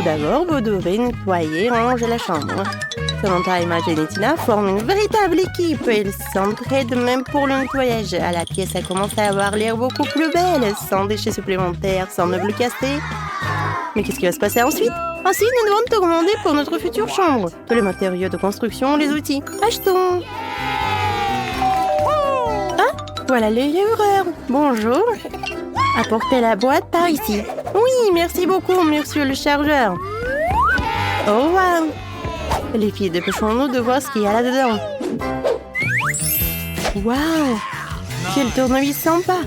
d'abord, vous devez nettoyer, ranger la chambre. Samantha, Emma, Jen et Tina forment une véritable équipe. Ils s'entraident même pour le nettoyage. À la pièce, ça commence à avoir l'air beaucoup plus belle, sans déchets supplémentaires, sans meubles cassés. Mais qu'est-ce qui va se passer ensuite? Ensuite, nous devons tout commander pour notre future chambre. Tous les matériaux de construction, les outils. Achetons! Ah, voilà le livreur. Bonjour. Apportez la boîte par ici. Oui, merci beaucoup, monsieur le chargeur. Oh, wow! Les filles, dépêchons-nous de voir ce qu'il y a là-dedans. Waouh! Quel tournevis sympa!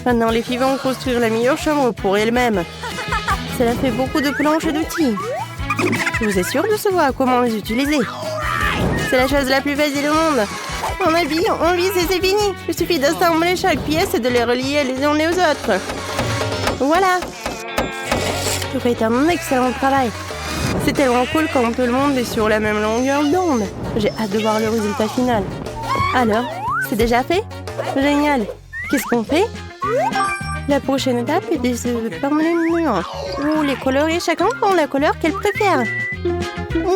Maintenant, les filles vont construire la meilleure chambre pour elles-mêmes. Cela fait beaucoup de planches et d'outils. Vous êtes sûr de savoir comment les utiliser? C'est la chose la plus facile au monde. On habille, on visse et c'est fini. Il suffit d'assembler chaque pièce et de les relier les unes aux autres. Voilà! Vous faites un excellent travail. C'est tellement cool quand tout le monde est sur la même longueur d'onde. J'ai hâte de voir le résultat final. Alors, c'est déjà fait? Génial! Qu'est-ce qu'on fait? La prochaine étape est de peindre les murs. Ou les colorer, chacun prend la couleur qu'elle préfère.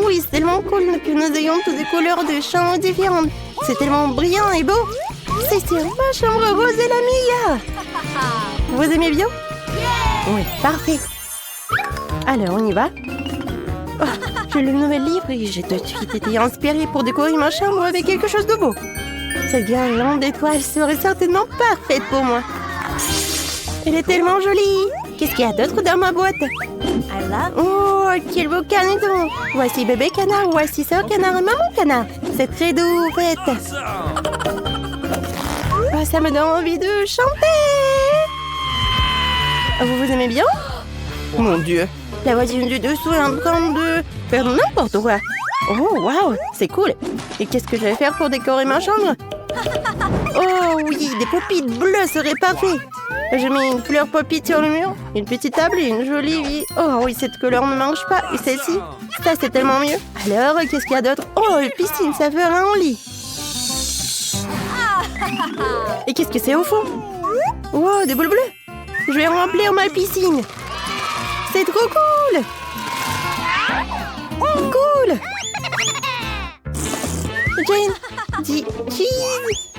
Oui, c'est tellement cool que nous ayons toutes des couleurs de chambres différentes. C'est tellement brillant et beau. C'est sûr, ma chambre rose est la meilleure. Vous aimez bien? Oui, parfait. Alors, on y va? Oh, j'ai le nouvel livre et j'ai tout de suite été inspirée pour décorer ma chambre avec quelque chose de beau. Cette guirlande d'étoiles serait certainement parfaite pour moi. Elle est tellement jolie. Qu'est-ce qu'il y a d'autre dans ma boîte? Oh, quel beau caneton. Voici bébé canard, voici sœur canard et maman canard. C'est très doux, en fait. Oh, ça me donne envie de chanter. Vous aimez bien? Mon Dieu, la voisine du dessous est en train de faire n'importe quoi. Oh, waouh, c'est cool. Et qu'est-ce que je vais faire pour décorer ma chambre? Oh oui, des pop-it bleues seraient parfaits. Je mets une fleur pop-it sur le mur, une petite table et une jolie vie. Oh oui, cette couleur ne mange pas. Et celle-ci, ça c'est tellement mieux. Alors, qu'est-ce qu'il y a d'autre? Oh, une piscine, ça ferait un lit. Et qu'est-ce que c'est au fond? Oh, des boules bleues. Je vais remplir ma piscine. C'est trop cool. Cool. Jane, dis cheese.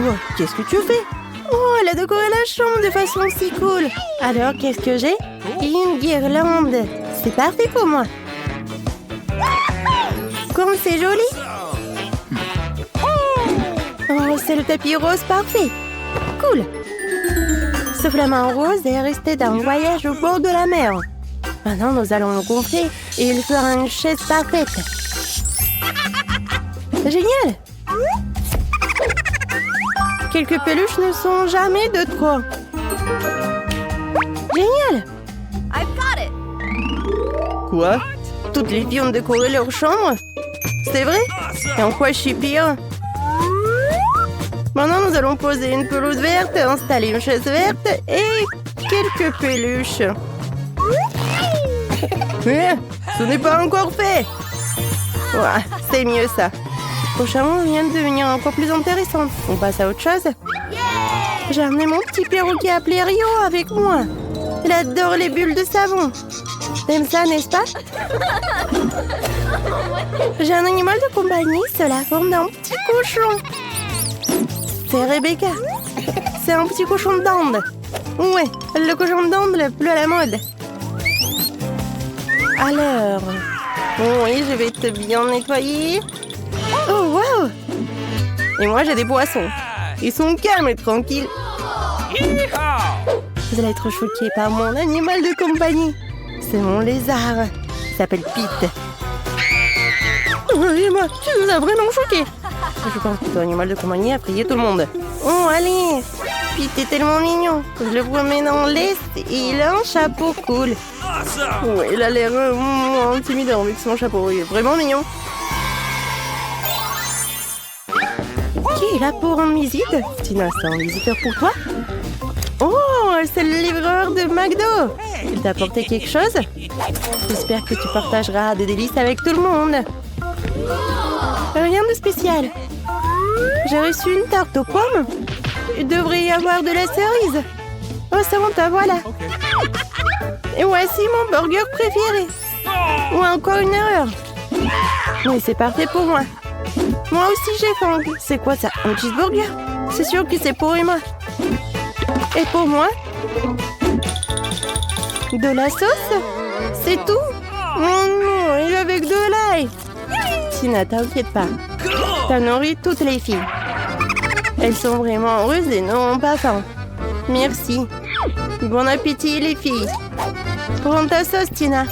Oh, qu'est-ce que tu fais? Oh, elle a décoré la chambre de façon si cool. Alors, qu'est-ce que j'ai? Une guirlande. C'est parfait pour moi. Comme c'est joli. Oh, c'est le tapis rose parfait. Cool. Ce flamant rose est resté d'un voyage au bord de la mer. Maintenant, nous allons le gonfler et il fera une chaise parfaite. Génial! Quelques peluches ne sont jamais de trop. Génial! Quoi? Toutes les filles ont décoré leur chambre? C'est vrai? Et en quoi je suis pire? Maintenant, nous allons poser une pelouse verte, installer une chaise verte et quelques peluches. Mais ce n'est pas encore fait. Ouais, c'est mieux ça. Le prochain vient de devenir encore plus intéressant. On passe à autre chose. J'ai amené mon petit perroquet appelé Rio avec moi. Il adore les bulles de savon. T'aimes ça, n'est-ce pas? J'ai un animal de compagnie, c'est la forme d'un petit cochon. C'est Rebecca. C'est un petit cochon d'Inde. Ouais, le cochon d'Inde le plus à la mode. Alors, oui, je vais te bien nettoyer. Oh, wow! Et moi, j'ai des poissons. Ils sont calmes et tranquilles. Vous allez être choqués par mon animal de compagnie. C'est mon lézard. Il s'appelle Pete. Et moi, tu nous as vraiment choqués. Je pense que ton animal de compagnie a frié tout le monde. Oh, allez! Pete est tellement mignon. Je le promène dans l'Est et il a un chapeau cool. Ouais, il a l'air intimidant avec son chapeau. Il est vraiment mignon. Qui est là pour une visite? Tina, c'est un visiteur pour toi? Oh, c'est le livreur de McDo. Il t'a apporté quelque chose? J'espère que tu partageras des délices avec tout le monde. Rien de spécial. J'ai reçu une tarte aux pommes. Il devrait y avoir de la cerise. Oh, Samantha, voilà. Et voici mon burger préféré. encore une erreur. Oui, c'est parfait pour moi. Moi aussi, j'ai faim. C'est quoi ça? Un cheeseburger? C'est sûr que c'est pour Emma. Et pour moi? De la sauce? C'est tout? Oh non, et avec de l'ail. Tina, t'inquiète pas. T'as nourri toutes les filles. Elles sont vraiment heureuses et n'auront pas faim. Merci. Bon appétit, les filles. Prends ta sauce, Tina.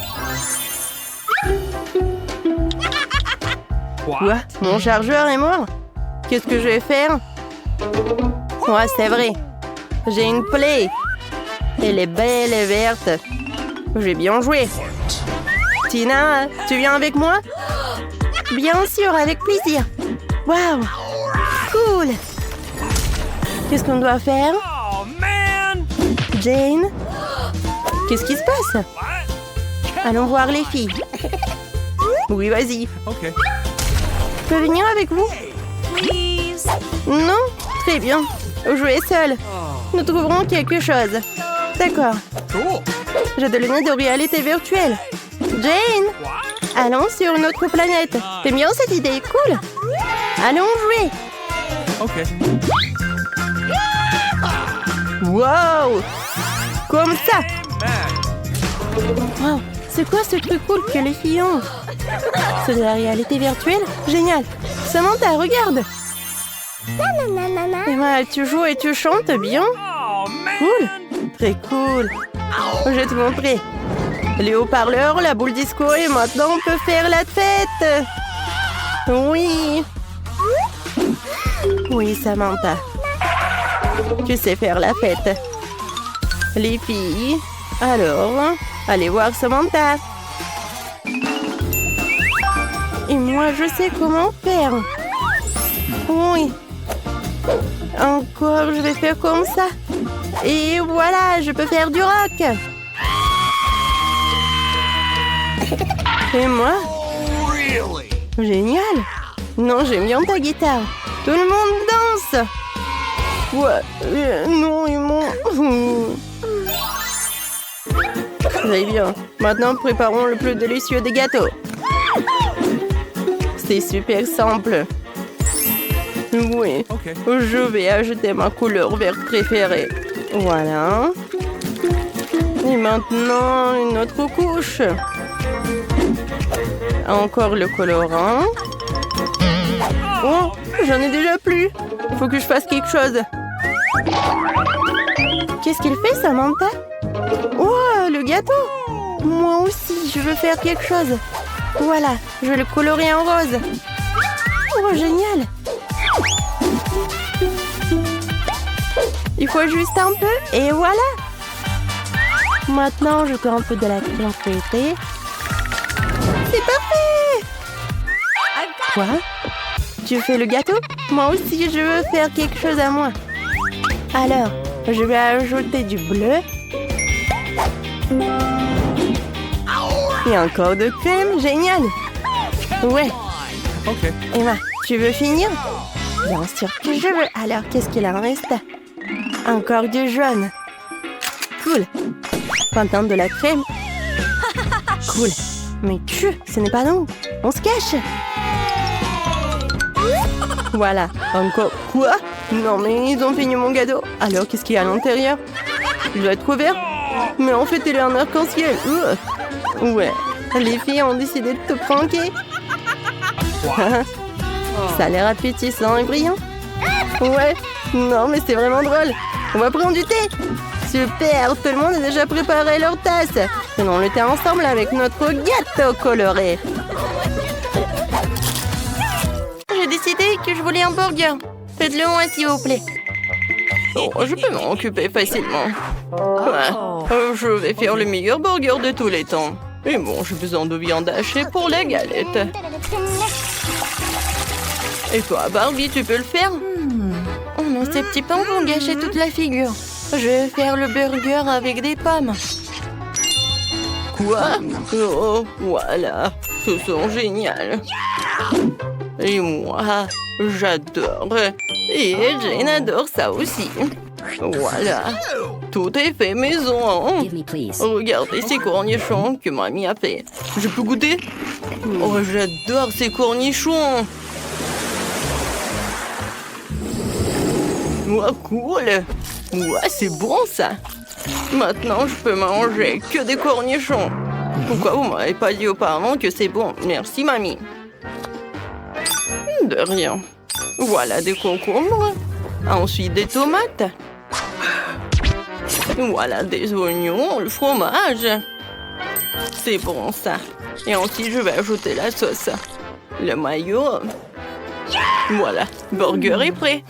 Quoi? Mon chargeur est mort? Qu'est-ce que je vais faire? Ouais, c'est vrai. J'ai une plaie. Elle est belle et verte. J'ai bien joué. Tina, tu viens avec moi? Bien sûr, avec plaisir. Waouh! Cool! Qu'est-ce qu'on doit faire? Jane? Qu'est-ce qui se passe? Allons voir les filles. Oui, vas-y. Okay. Je peux venir avec vous? Non? Très bien. Jouez seul. Nous trouverons quelque chose. D'accord. Cool. J'ai de lunettes de réalité virtuelle. Jane! Allons sur une autre planète. T'aimes bien cette idée? Cool! Allons jouer! Okay. Wow! Comme ça! Man. Wow! C'est quoi ce truc cool que les filles ont? C'est de la réalité virtuelle? Génial! Samantha, regarde! Emma, tu joues et tu chantes bien? Oh, man. Cool! Très cool! Je vais te montrer. Les haut-parleurs, la boule disco et maintenant on peut faire la fête! Oui! Oui, Samantha. Tu sais faire la fête. Les filles, alors, allez voir Samantha. Et moi, je sais comment faire. Oui. Encore, je vais faire comme ça. Et voilà, je peux faire du rock. Et moi? Really? Génial. Non, j'aime bien ta guitare. Tout le monde danse. Ouais, non, ils m'ont... Très bien. Maintenant, préparons le plus délicieux des gâteaux. C'est super simple. Oui, Okay. je vais ajouter ma couleur verte préférée. Voilà. Et maintenant, une autre couche. Encore le colorant. Oh, j'en ai déjà plus. Il faut que je fasse quelque chose. Qu'est-ce qu'il fait, Samantha? Oh, le gâteau. Moi aussi, je veux faire quelque chose. Voilà, je vais le colorer en rose. Oh, génial. Il faut juste un peu et voilà. Maintenant, je colle un peu de la crème feuilletée. C'est parfait. Quoi? Tu fais le gâteau? Moi aussi, je veux faire quelque chose à moi. Alors, je vais ajouter du bleu. Et encore de crème, génial. Ouais. Okay. Emma, tu veux finir? Bien sûr que je veux. Alors, qu'est-ce qu'il en reste? Encore du jaune. Cool. Maintenant de la crème. Cool. Mais ce n'est pas nous. On se cache. Voilà. Encore. Quoi? Non, mais ils ont fini mon gâteau. Alors, qu'est-ce qu'il y a à l'intérieur? Il doit être ouvert. Mais en fait, il est en arc-en-ciel. Ouais. Les filles ont décidé de te pranker. Ça a l'air appétissant et brillant. Ouais. Non, mais c'est vraiment drôle. On va prendre du thé. Super, tout le monde a déjà préparé leur tasse. Prenons le thé ensemble avec notre gâteau coloré. J'ai décidé que je voulais un burger. Faites-le moi, s'il vous plaît. Oh, je peux m'en occuper facilement. Ouais. Je vais faire le meilleur burger de tous les temps. Et bon, j'ai besoin de viande hachée pour la galette. Et toi, Barbie, tu peux le faire? Oh non, ces petits pains vont gâcher toute la figure. Je vais faire le burger avec des pommes. Quoi? Oh, voilà. Ce sont génial. Et moi, j'adore. Et Jane adore ça aussi. Voilà. Tout est fait maison. Regardez ces cornichons que mamie a fait. Je peux goûter? Oh, j'adore ces cornichons. Oh, cool. Ouais, c'est bon ça. Maintenant, je peux manger que des cornichons. Pourquoi vous m'avez pas dit auparavant que c'est bon? Merci, mamie. De rien. Voilà des concombres. Ensuite, des tomates. Voilà des oignons, le fromage. C'est bon ça. Et ensuite, je vais ajouter la sauce. Le maillot. Voilà, burger est prêt.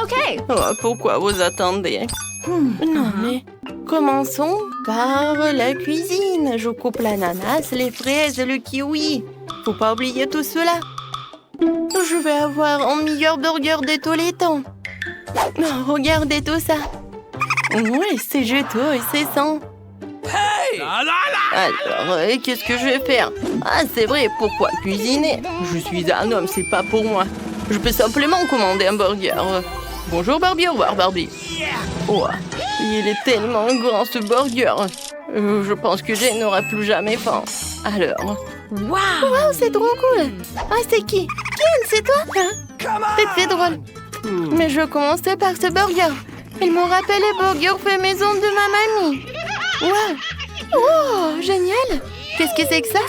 OK. Oh, pourquoi vous attendez? Non, mais commençons par la cuisine. Je coupe l'ananas, les fraises et le kiwi. Faut pas oublier tout cela. Je vais avoir un meilleur burger de tous les temps. Oh, regardez tout ça. Ouais, c'est juteux et c'est sain. Hey! La, la, la. Alors, qu'est-ce que je vais faire? Ah, c'est vrai, pourquoi cuisiner? Je suis un homme, c'est pas pour moi. Je peux simplement commander un burger. Bonjour Barbie, au revoir Barbie. Oh, il est tellement grand ce burger. Je pense que Jane n'aura plus jamais faim. Alors... Wow, c'est trop cool. Ah, c'est qui? Ken, c'est toi? Come C'est on! très drôle. Mais je commençais par ce burger. Il me rappelle les burgers faits maison de ma mamie. Wow. Oh, génial. Qu'est-ce que c'est que ça?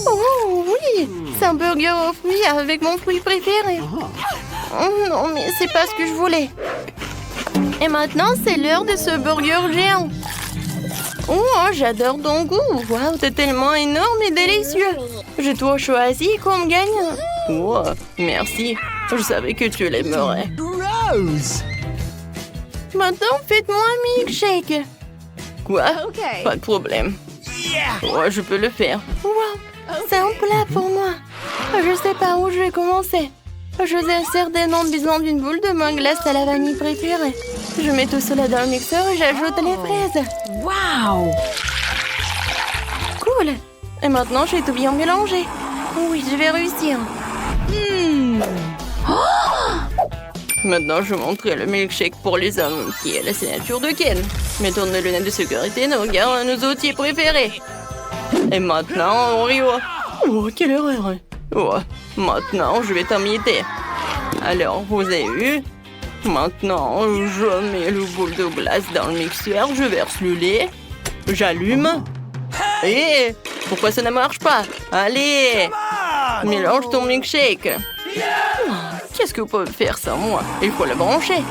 Oh, oui. C'est un burger aux fruits avec mon fruit préféré. Oh, non, mais c'est pas ce que je voulais. Et maintenant, c'est l'heure de ce burger géant. Oh, j'adore ton goût. Wow, c'est tellement énorme et délicieux. J'ai tout choisi comme gagnant. Oh, merci. Je savais que tu l'aimerais. Gross! Maintenant, faites-moi un milkshake. Quoi? OK. Pas de problème. Yeah! Ouais, je peux le faire. Wow, c'est un plat pour moi. Je sais pas où je vais commencer. Je vais certainement besoin d'une boule de ma glace à la vanille préférée. Je mets tout cela dans le mixeur et j'ajoute les fraises. Wow. Cool. Et maintenant, j'ai tout bien mélangé. Oui, je vais réussir. Maintenant, je montrerai le milkshake pour les hommes, qui est la signature de Ken. Mettons nos lunettes de sécurité, nos regards, nos outils préférés. Et maintenant, Oreo. Oh, quelle horreur. Oh, maintenant, je vais t'imiter. Alors, vous avez vu? Maintenant, je mets le boule de glace dans le mixeur, je verse le lait, j'allume. Hé, pourquoi ça ne marche pas? Allez, mélange ton milkshake. Oh, qu'est-ce que vous pouvez faire sans moi? Il faut le brancher.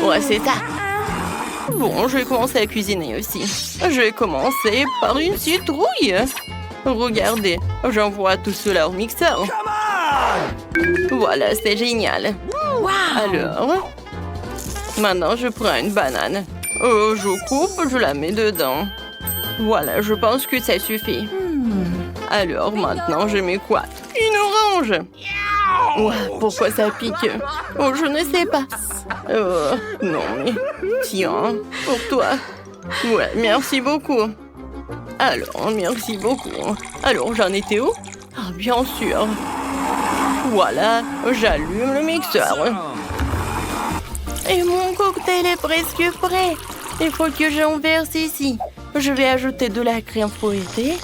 Ouais, c'est ça. Bon, je vais commencer à cuisiner aussi. Je vais commencer par une citrouille. Regardez, j'envoie tout cela au mixeur. Voilà, c'est génial. Alors, maintenant je prends une banane. Je coupe, je la mets dedans. Voilà, je pense que ça suffit. Alors, maintenant, je mets quoi? Une orange. Ouais, pourquoi ça pique? Oh, je ne sais pas. Non, mais tiens, pour toi. Ouais, merci beaucoup. Alors, merci beaucoup. Alors, j'en étais où? Ah, bien sûr. Voilà, j'allume le mixeur. Et mon cocktail est presque prêt. Il faut que j'en verse ici. Je vais ajouter de la crème fouettée.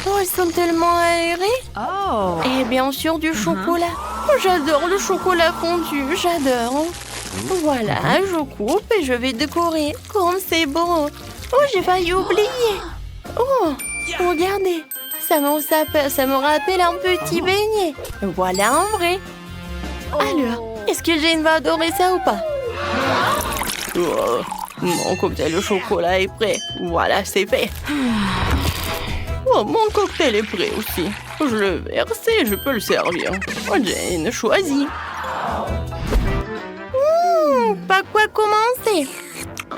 Oh, ils sont tellement aérés. Oh. Et bien sûr du chocolat. Oh, j'adore le chocolat fondu, j'adore. Voilà, je coupe et je vais décorer. Comme c'est beau. Oh, j'ai failli oublier. Oh, regardez. Ça me rappelle un petit beignet. Voilà un vrai. Alors, est-ce que Jane va adorer ça ou pas? Oh, mon cocktail au chocolat est prêt. Voilà, c'est fait. Oh, mon cocktail est prêt aussi. Je le verse et je peux le servir. Oh, Jane, choisis. Par quoi commencer?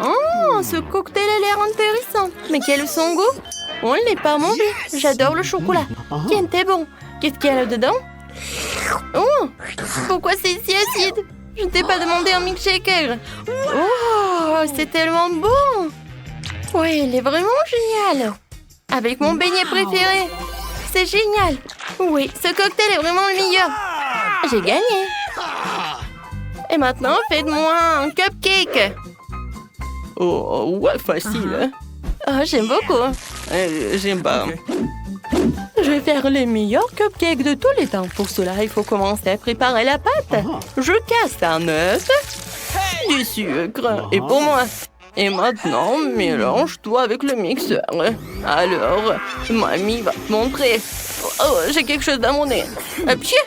Oh, ce cocktail a l'air intéressant. Mais quel est son goût? Oh, il n'est pas mauvais. J'adore le chocolat. Tiens, t'es bon. Qu'est-ce qu'il y a là-dedans? Oh, pourquoi c'est si acide? Je ne t'ai pas demandé un milkshake. Oh, c'est tellement bon. Oui, il est vraiment génial. Avec mon beignet préféré. C'est génial. Oui, ce cocktail est vraiment le meilleur. J'ai gagné. Et maintenant, faites-moi un cupcake. Oh, ouais, facile. Oh, j'aime beaucoup. J'aime pas. vais faire les meilleurs cupcakes de tous les temps. Pour cela, il faut commencer à préparer la pâte. Je casse un œuf, du sucre, et pour moi. Et maintenant, mélange tout avec le mixeur. Alors, mamie va te montrer. Oh, j'ai quelque chose dans mon nez. Pied.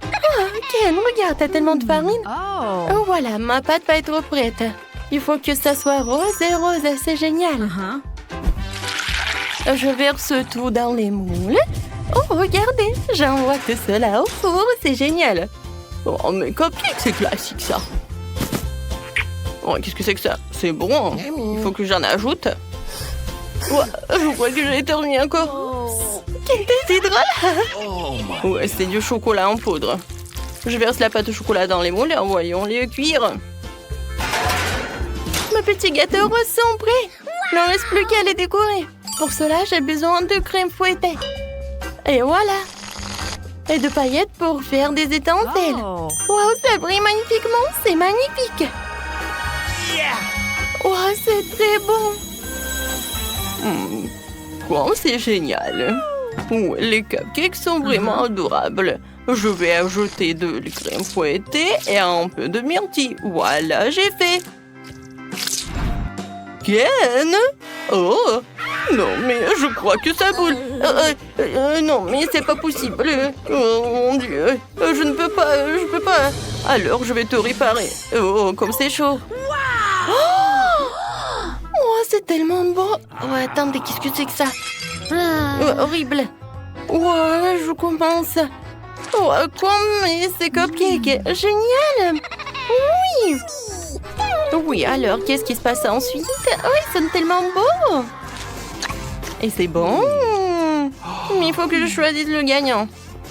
Oh, Ken, regarde, t'as tellement de farine. Oh, voilà, ma pâte va être prête. Il faut que ça soit rose et rose, c'est génial. Je verse tout dans les moules. Oh, regardez, j'envoie tout cela au four, c'est génial. Oh, mais cupcake, c'est classique, ça. Oh, qu'est-ce que c'est que ça? C'est bon, il faut que j'en ajoute. Oh, je crois que j'ai éternué encore. C'est drôle. Ouais, c'est du chocolat en poudre. Je verse la pâte au chocolat dans les moules et envoyons-les cuire. Mes petits gâteaux roses sont prêts. Il n'en reste plus qu'à les décorer. Pour cela, j'ai besoin de crème fouettée. Et voilà. Et de paillettes pour faire des étincelles. Wow, ça brille magnifiquement. C'est magnifique. Wow, c'est très bon. Wow, c'est génial. Ouais, les cupcakes sont vraiment adorables. Je vais ajouter de la crème fouettée et un peu de myrtille. Voilà, j'ai fait. Ken? Oh, non, mais je crois que ça boule. Non, mais c'est pas possible. Oh, mon Dieu. Je ne peux pas, je peux pas. Alors, je vais te réparer. Oh, comme c'est chaud. Oh, c'est tellement beau. Oh, attendez, qu'est-ce que c'est que ça? Horrible. Ouais, je commence. Oh, comme ces cupcakes. Génial. Oui. Oui, alors, qu'est-ce qui se passe ensuite? Oh, ils sont tellement beaux. Et c'est bon. Mais il faut que je choisisse le gagnant.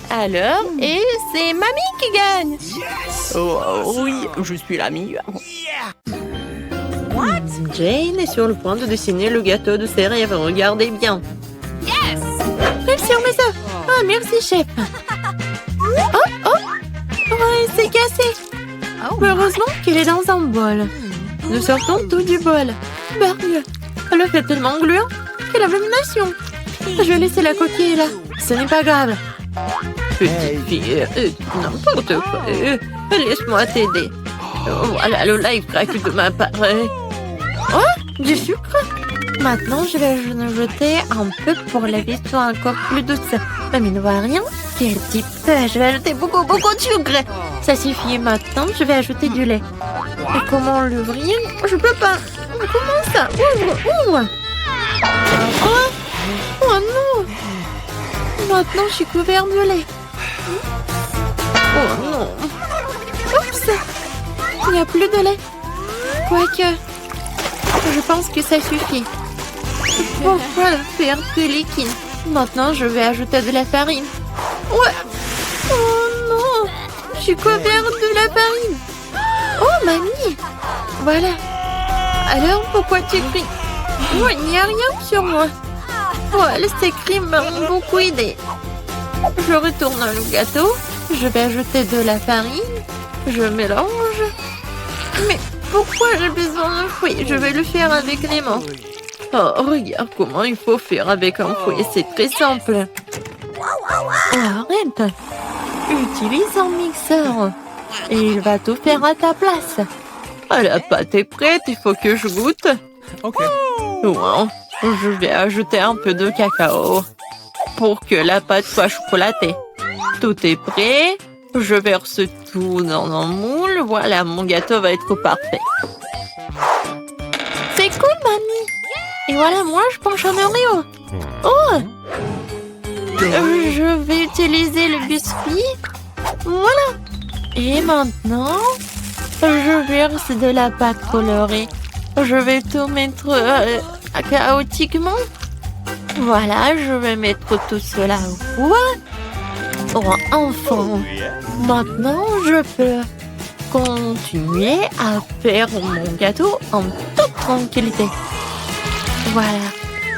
Alors, et c'est mamie qui gagne. Oh, oui, je suis la meilleure. Jane est sur le point de dessiner le gâteau de ses rêves. Regardez bien. Yes! Réussi sur mes œufs. Ah, merci, chef. Oh, ouais, c'est cassé. Heureusement qu'elle est dans un bol. Nous sortons tout du bol. Bargue, le fait tellement gluant. Quelle abomination. Je vais laisser la coquille là. Ce n'est pas grave. Petite fille, n'importe quoi. Laisse-moi t'aider. Voilà, le live crack de ma part. Oh, du sucre. Maintenant, je vais en jeter un peu pour la vie soit encore plus douce. Mamie ne voit rien. Quel type. Je vais ajouter beaucoup de sucre. Ça suffit. Maintenant, je vais ajouter du lait. Et comment l'ouvrir? Je peux pas. Comment ça? Ouvre. Oh non. Maintenant, je suis couvert de lait. Oh non. Oups. Il n'y a plus de lait. Quoique, je pense que ça suffit. Pourquoi le faire plus liquide? Maintenant, je vais ajouter de la farine. Ouais. Oh non. Je suis couvert de la farine. Oh, mamie. Voilà. Alors, pourquoi tu cries? Oh, il n'y a rien sur moi. Ouais, ces cris m'ont beaucoup aidé. Je retourne le gâteau. Je vais ajouter de la farine. Je mélange. Mais pourquoi j'ai besoin d'un fouet? Je vais le faire avec les mains. Oh, regarde comment il faut faire avec un fouet. C'est très simple. Oh, arrête. Utilise un mixeur. Et il va tout faire à ta place. Ah, la pâte est prête. Il faut que je goûte. Ok. Wow. Je vais ajouter un peu de cacao pour que la pâte soit chocolatée. Tout est prêt. Je verse tout dans un moule. Voilà, mon gâteau va être parfait. C'est cool, mamie. Et voilà, moi, je penche un Oreo. Oh! Je vais utiliser le biscuit. Voilà. Et maintenant, je verse de la pâte colorée. Je vais tout mettre chaotiquement. Voilà, je vais mettre tout cela au four. Oh, enfin. Maintenant, je peux continuer à faire mon gâteau en toute tranquillité. Voilà.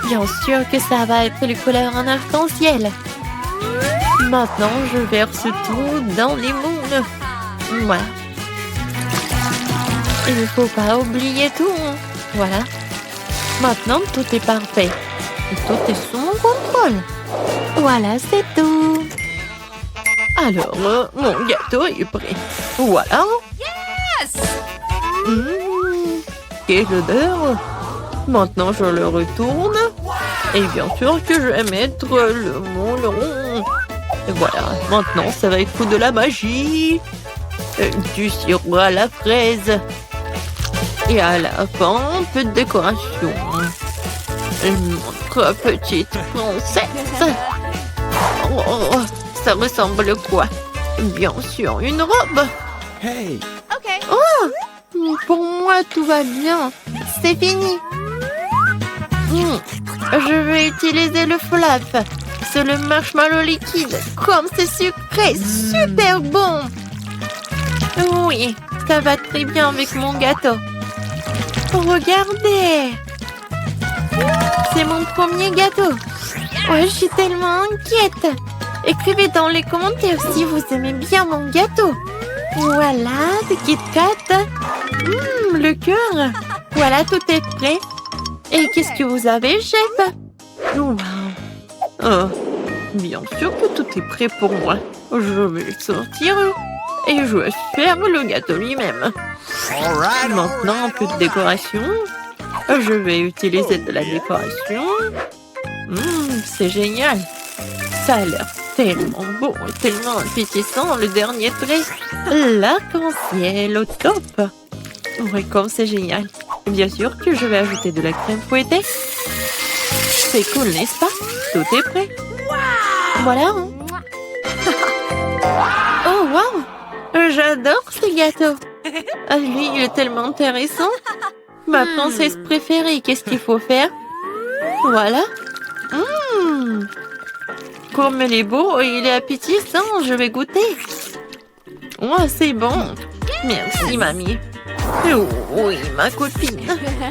Bien sûr que ça va être les couleurs en arc-en-ciel. Maintenant, je verse tout dans les moules. Voilà. Il ne faut pas oublier tout. Voilà. Maintenant, tout est parfait. Tout est sous mon contrôle. Voilà, c'est tout. Alors, mon gâteau est prêt. Voilà. Quelle odeur. Maintenant, je le retourne. Et bien sûr que je vais mettre le moulon. Et voilà, maintenant, ça va être de la magie. Du sirop à la fraise. Et à la fin, un peu de décoration. Notre petite princesse. Oh, ça ressemble à quoi? Bien sûr, une robe. Hey. Oh, pour moi, tout va bien. C'est fini. Je vais utiliser le flap. C'est le marshmallow liquide. Comme c'est sucré, super bon. Oui, ça va très bien avec mon gâteau. Regardez. C'est mon premier gâteau. Ouais, je suis tellement inquiète. Écrivez dans les commentaires si vous aimez bien mon gâteau. Voilà, des Kit Kat. Le cœur. Voilà, tout est prêt. Et qu'est-ce que vous avez, chef? Wow. Oh, bien sûr que tout est prêt pour moi. Je vais le sortir et je vais faire le gâteau lui-même. Maintenant, un peu de décoration. Je vais utiliser de la décoration. C'est génial. Ça a l'air tellement beau et tellement appétissant. Le dernier trait. L'arc-en-ciel au top. Oui, comme c'est génial. Bien sûr que je vais ajouter de la crème fouettée. C'est cool, n'est-ce pas? Tout est prêt. Voilà. Oh, wow! J'adore ce gâteau. Lui, il est tellement intéressant. Ma princesse préférée, qu'est-ce qu'il faut faire? Voilà. Comme il est beau et il est appétissant, je vais goûter. Oh, c'est bon. Merci, mamie. Oui, ma copine.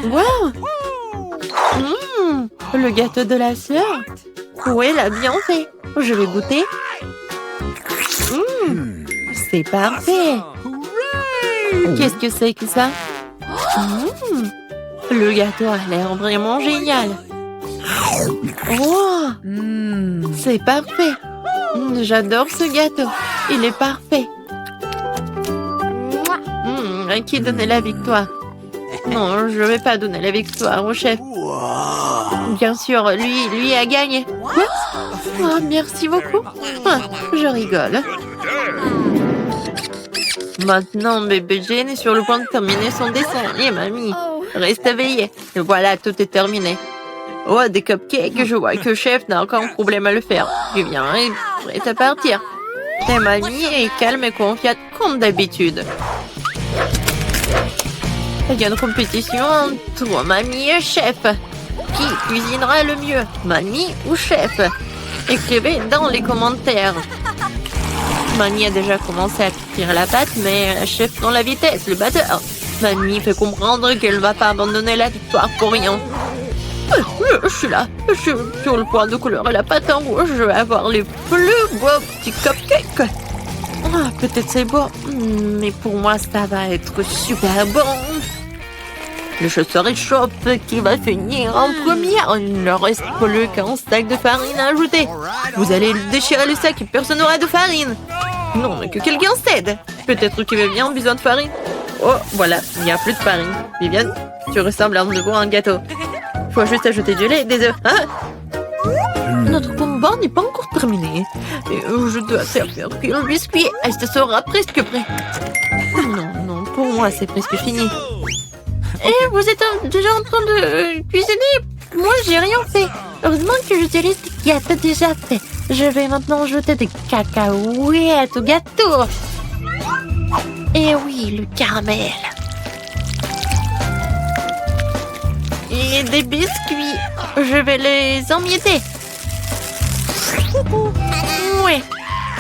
Wow! Le gâteau de la sœur. Oui, elle a bien fait. Je vais goûter. C'est parfait. Qu'est-ce que c'est que ça? Le gâteau a l'air vraiment génial. Oh! C'est parfait. J'adore ce gâteau. Il est parfait. Qui donnait la victoire? Non, je ne vais pas donner la victoire au chef. Bien sûr, lui a gagné. Quoi? Oh, merci beaucoup. Je rigole. Maintenant, bébé Jane est sur le point de terminer son dessin. Et mamie, reste éveillée. Voilà, tout est terminé. Oh, des cupcakes. Je vois que le chef n'a aucun problème à le faire. Viens, il est prêt à partir. Et mamie est calme et confiante comme d'habitude. Il y a une compétition entre mamie et chef. Qui cuisinera le mieux, mamie ou chef? Écrivez dans les commentaires. Mamie a déjà commencé à cuire la pâte, mais chef prend la vitesse, le batteur. Mamie fait comprendre qu'elle ne va pas abandonner la victoire pour rien. Je suis là, je suis sur le point de colorer la pâte en rouge. Je vais avoir les plus beaux petits cupcakes. Peut-être c'est beau, mais pour moi ça va être super bon. Le chasseur échoppe qui va finir en première. Il ne reste plus qu'un sac de farine à ajouter. Vous allez déchirer le sac et personne n'aura de farine. Non, mais que quelqu'un cède. Peut-être qu'il avait bien besoin de farine. Oh, voilà, il n'y a plus de farine. Viviane, tu ressembles à un gâteau. Faut juste ajouter du lait et des œufs, hein? Notre combat n'est pas encore terminé. Je dois faire cuire le biscuit. Elle se sera presque prêt. Non, pour moi, c'est presque fini. Et vous êtes déjà en train de cuisiner? Moi, j'ai rien fait. Heureusement que j'utilise des gâteaux déjà faits. Je vais maintenant ajouter des cacahuètes au gâteau. Et oui, le caramel. Et des biscuits. Je vais les emietter. Ouais,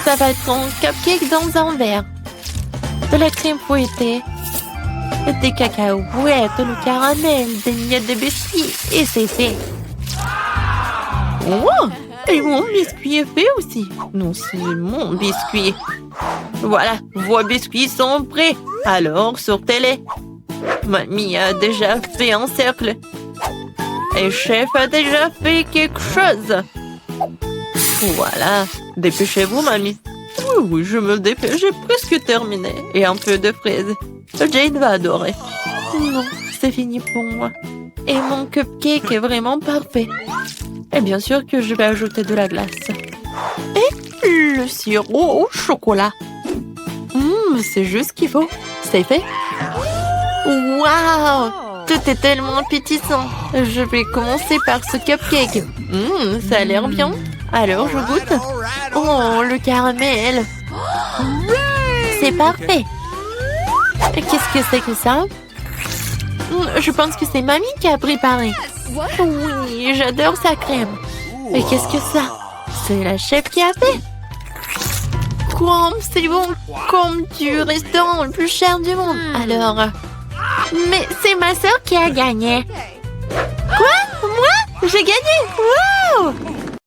ça va être un cupcake dans un verre. De la crème fouettée. Des cacahuètes, le caramel, des miettes de biscuits. Et c'est fait. Oh! Et mon biscuit est fait aussi. Non, c'est mon biscuit. Voilà, vos biscuits sont prêts. Alors, sortez-les. Mamie a déjà fait un cercle. Et chef a déjà fait quelque chose. Voilà. Dépêchez-vous, mamie. Oui, je me dépêche. J'ai presque terminé. Et un peu de fraises. Jane va adorer. Non, c'est fini pour moi. Et mon cupcake est vraiment parfait. Et bien sûr que je vais ajouter de la glace. Et le sirop au chocolat. C'est juste ce qu'il faut. C'est fait. Waouh! Tout est tellement appétissant. Je vais commencer par ce cupcake. Ça a l'air bien. Alors, je goûte. Oh, le caramel. C'est parfait. Qu'est-ce que c'est que ça? Je pense que c'est mamie qui a préparé. Oui, j'adore sa crème. Mais qu'est-ce que ça? C'est la chef qui a fait. Quoi? C'est bon comme du restaurant le plus cher du monde. Alors... Mais c'est ma sœur qui a gagné. Quoi? Moi? J'ai gagné? Wow!